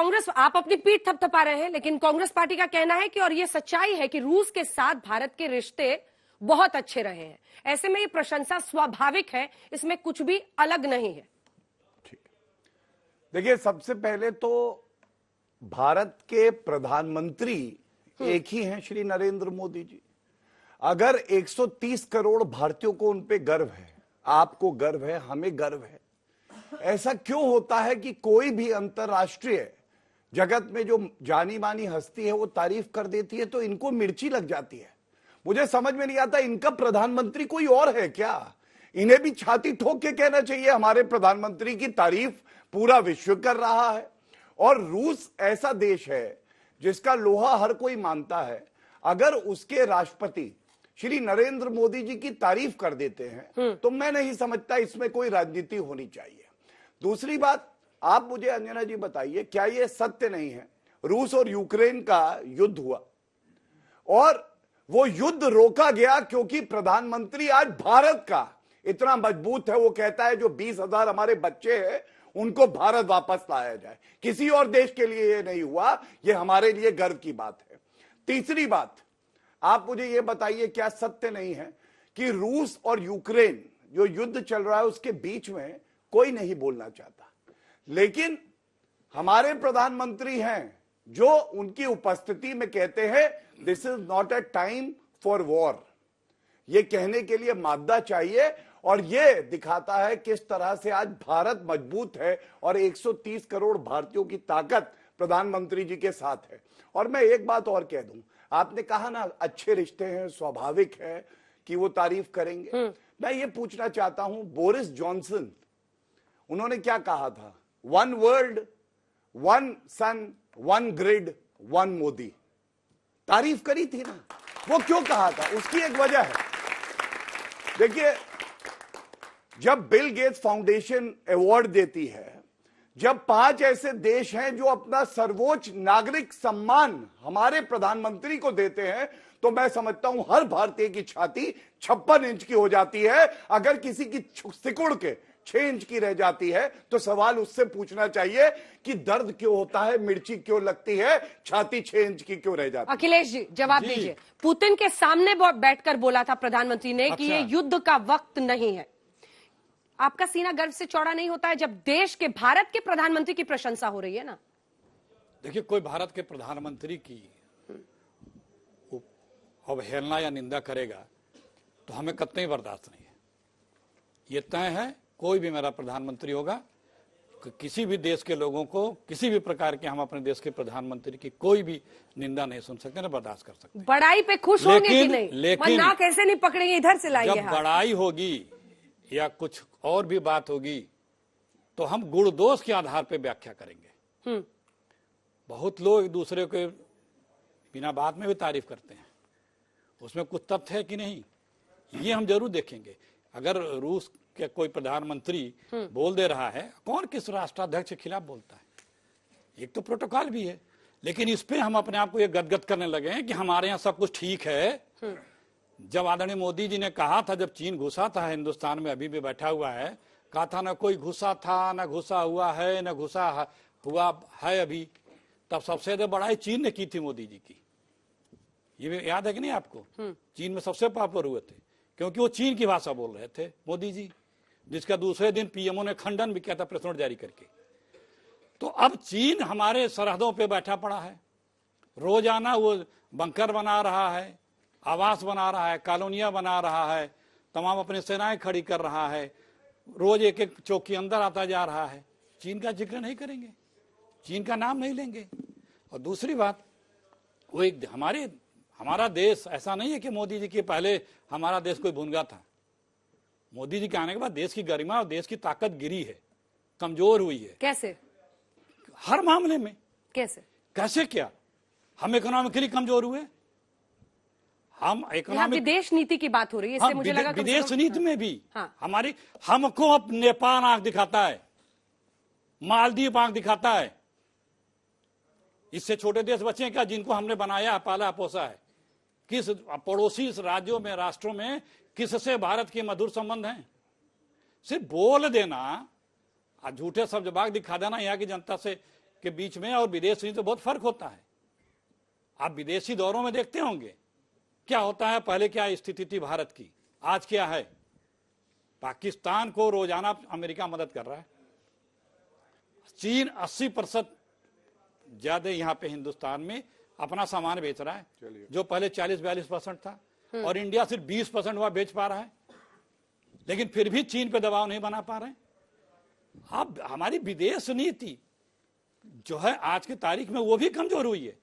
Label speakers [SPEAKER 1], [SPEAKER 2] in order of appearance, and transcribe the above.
[SPEAKER 1] कांग्रेस, आप अपनी पीठ थपथपा रहे हैं, लेकिन कांग्रेस पार्टी का कहना है कि और ये सच्चाई है कि रूस के साथ भारत के रिश्ते बहुत अच्छे रहे हैं। ऐसे में ये प्रशंसा स्वाभाविक है, इसमें कुछ भी अलग नहीं है।
[SPEAKER 2] ठीक, देखिए सबसे पहले तो भारत के प्रधानमंत्री एक ही हैं, श्री नरेंद्र मोदी जी। अगर 130 करोड़ भारतीयों को उन पे गर्व है, आपको गर्व है, हमें गर्व है, ऐसा क्यों होता है कि कोई भी अंतरराष्ट्रीय जगत में जो जानी मानी हस्ती है वो तारीफ कर देती है तो इनको मिर्ची लग जाती है। मुझे समझ में नहीं आता, इनका प्रधानमंत्री कोई और है क्या? इन्हें भी छाती ठोक के कहना चाहिए हमारे प्रधानमंत्री की तारीफ पूरा विश्व कर रहा है। और रूस ऐसा देश है जिसका लोहा हर कोई मानता है। अगर उसके राष्ट्रपति श्री नरेंद्र मोदी जी की तारीफ कर देते हैं तो मैं नहीं समझता इसमें कोई राजनीति होनी चाहिए। दूसरी बात, आप मुझे अंजना जी बताइए, क्या यह सत्य नहीं है रूस और यूक्रेन का युद्ध हुआ और वो युद्ध रोका गया क्योंकि प्रधानमंत्री आज भारत का इतना मजबूत है, वो कहता है जो 20,000 हमारे बच्चे हैं उनको भारत वापस लाया जाए। किसी और देश के लिए ये नहीं हुआ, ये हमारे लिए गर्व की बात है। तीसरी बात, आप मुझे ये बताइए, क्या सत्य नहीं है कि रूस और यूक्रेन जो युद्ध चल रहा है उसके बीच में कोई नहीं बोलना चाहता, लेकिन हमारे प्रधानमंत्री हैं जो उनकी उपस्थिति में कहते हैं this is not a time for war. ये कहने के लिए मादा चाहिए और ये दिखाता है किस तरह से आज भारत मजबूत है और 130 करोड़ भारतीयों की ताकत प्रधानमंत्री जी के साथ है। और मैं एक बात और कह दूं, आपने कहा ना अच्छे रिश्ते हैं, स्वाभाविक है कि वो तारीफ करेंगे। मैं ये पूछना चाहता हूं, बोरिस जॉनसन उन्होंने क्या कहा था? वन वर्ल्ड, वन सन, वन ग्रिड, वन मोदी। तारीफ करी थी ना, वो क्यों कहा था? उसकी एक वजह है। देखिए, जब बिल गेट्स फाउंडेशन अवार्ड देती है, जब 5 ऐसे देश हैं जो अपना सर्वोच्च नागरिक सम्मान हमारे प्रधानमंत्री को देते हैं, तो मैं समझता हूं हर भारतीय की छाती 56 इंच की हो जाती है। अगर किसी की सिकुड़ के 6 इंच की रह जाती है तो सवाल उससे पूछना चाहिए कि दर्द क्यों होता है, मिर्ची क्यों लगती है, छाती 6 इंच की क्यों रह जाती है।
[SPEAKER 1] अखिलेश जी जवाब दीजिए। पुतिन के सामने बैठकर बोला था प्रधानमंत्री ने कि ये युद्ध का वक्त नहीं है। आपका सीना गर्व से चौड़ा नहीं होता है जब देश के, भारत के प्रधानमंत्री की प्रशंसा हो रही है ना?
[SPEAKER 3] देखिए, कोई भारत के प्रधानमंत्री की अवहेलना या निंदा करेगा तो हमें कतई बर्दाश्त नहीं है। ये तय है, कोई भी मेरा प्रधानमंत्री होगा, किसी भी देश के लोगों को किसी भी प्रकार के, हम अपने देश के प्रधानमंत्री की कोई भी निंदा नहीं सुन सकते, ना बर्दाश्त कर सकते।
[SPEAKER 1] बड़ाई पे खुश होंगे कि नहीं?
[SPEAKER 3] लेकिन
[SPEAKER 1] नाक ऐसे नहीं पकड़ेंगे, इधर से लाइए।
[SPEAKER 3] जब बड़ाई होगी या कुछ और भी बात होगी तो हम गुण दोष के आधार पर व्याख्या करेंगे। बहुत लोग एक दूसरे के बिना बात में भी तारीफ करते हैं, उसमें कुछ तथ्य है कि नहीं, ये हम जरूर देखेंगे। अगर रूस के कोई प्रधानमंत्री बोल दे रहा है, कौन किस राष्ट्राध्यक्ष के खिलाफ बोलता है? एक तो प्रोटोकॉल भी है, लेकिन इस पे हम अपने आप को ये गदगद करने लगे हैं कि हमारे यहाँ सब कुछ ठीक है। जब आदरणीय मोदी जी ने कहा था, जब चीन घुसा था हिंदुस्तान में, अभी भी बैठा हुआ है, कहा था ना कोई घुसा था, ना घुसा हुआ है, ना घुसा हुआ है अभी, तब सबसे ज्यादा बड़ाई चीन ने की थी मोदी जी की। ये याद है कि नहीं आपको? चीन में सबसे पॉपुलर हुए थे क्योंकि वो चीन की भाषा बोल रहे थे मोदी जी, जिसका दूसरे दिन पीएमओ ने खंडन भी किया था प्रेस नोट जारी करके। तो अब चीन हमारे सरहदों पे बैठा पड़ा है, रोजाना वो बंकर बना रहा है, आवास बना रहा है, कॉलोनियां बना रहा है, तमाम अपनी सेनाएं खड़ी कर रहा है, रोज एक एक चौकी अंदर आता जा रहा है। चीन का जिक्र नहीं करेंगे, चीन का नाम नहीं लेंगे। और दूसरी बात, वो एक हमारा देश ऐसा नहीं है कि मोदी जी के पहले हमारा देश कोई भूनगा था। मोदी जी के आने के बाद देश की गरिमा और देश की ताकत गिरी है, कमजोर हुई है।
[SPEAKER 1] कैसे?
[SPEAKER 3] हर मामले में।
[SPEAKER 1] कैसे
[SPEAKER 3] क्या? हम इकोनॉमिकली कमजोर हुए, हम इकोनॉमिक,
[SPEAKER 1] विदेश नीति की बात हो रही है, इससे मुझे लगा
[SPEAKER 3] विदेश नीति में भी हमारी, हमको अब नेपाल आंख दिखाता है, मालदीव आंख दिखाता है। इससे छोटे देश बचे क्या जिनको हमने बनाया, पाला पोसा है? किस पड़ोसी राज्यों में, राष्ट्रों में किससे भारत के मधुर संबंध हैं? सिर्फ बोल देना, झूठे सब जवाब दिखा देना यहाँ की जनता से के बीच में और विदेश नीति तो बहुत फर्क होता है। आप विदेशी दौरों में देखते होंगे क्या होता है, पहले क्या स्थिति थी भारत की, आज क्या है। पाकिस्तान को रोजाना अमेरिका मदद कर रहा है। चीन 80% ज्यादा यहाँ पे हिंदुस्तान में अपना सामान बेच रहा है, जो पहले 40-42% था, और इंडिया सिर्फ 20% वह बेच पा रहा है। लेकिन फिर भी चीन पे दबाव नहीं बना पा रहे हैं। अब हमारी विदेश नीति जो है आज की तारीख में वो भी कमजोर हुई है।